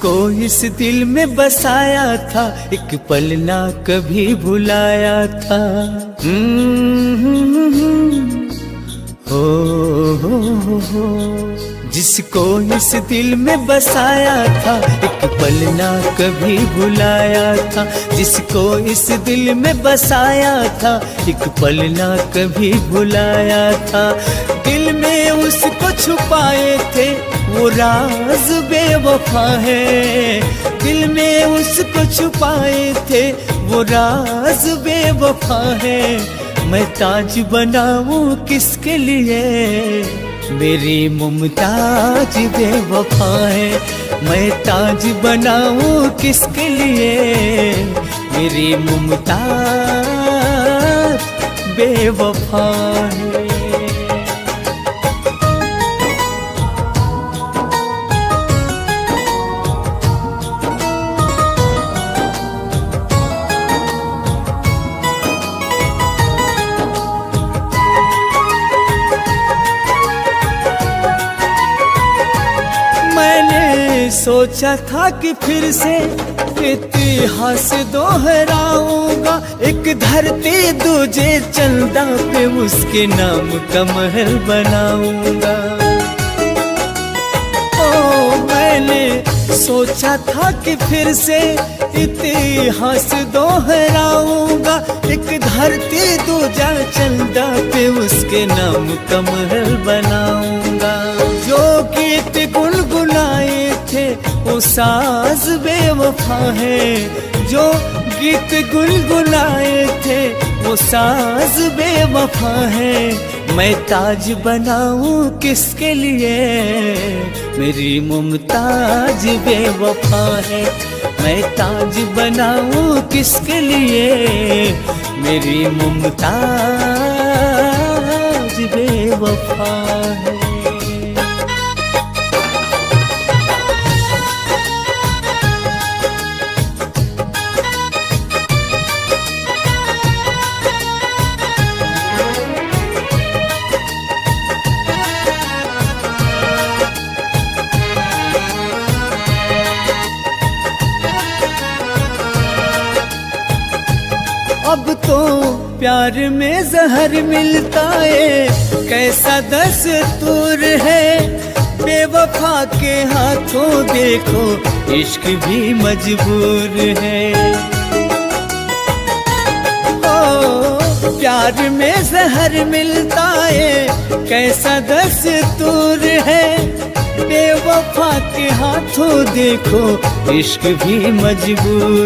जिसको इस दिल में बसाया था, एक पल ना कभी भुलाया था। हो जिसको इस दिल में बसाया था, एक पल ना कभी भुलाया था। जिसको इस दिल में बसाया था, एक पल ना कभी भुलाया था। दिल में उसको छुपाए थे वो राज बेवफा है। दिल में उसको छुपाए थे वो राज बेवफा है। मैं ताज बनाऊं किसके लिए, मेरी मुमताज बेवफा है। मैं ताज बनाऊं किसके लिए, मेरी मुमताज बेवफा है। सोचा था कि फिर से इतिहास दोहराऊंगा, एक धरती दूजे चंदा पे उसके नाम का महल बनाऊंगा। ओ मैंने सोचा था कि फिर से इतिहास दोहराऊंगा, एक धरती दूजा चंदा पे उसके नाम का महल बनाऊंगा। जो गीत गुनगुनाए थे वो साज बेवफा है। जो गीत गुनगुनाए थे वो साज बेवफा है। मैं ताज बनाऊं किसके लिए, मेरी मुमताज बेवफा है। मैं ताज बनाऊं किसके लिए, मेरी मुमताज बेवफा है। अब तो प्यार में जहर मिलता है, कैसा दस्तूर है। बेवफा के हाथों देखो इश्क भी मजबूर है। ओ प्यार में जहर मिलता है, कैसा दस्तूर है। बेवफा के हाथों देखो इश्क भी मजबूर।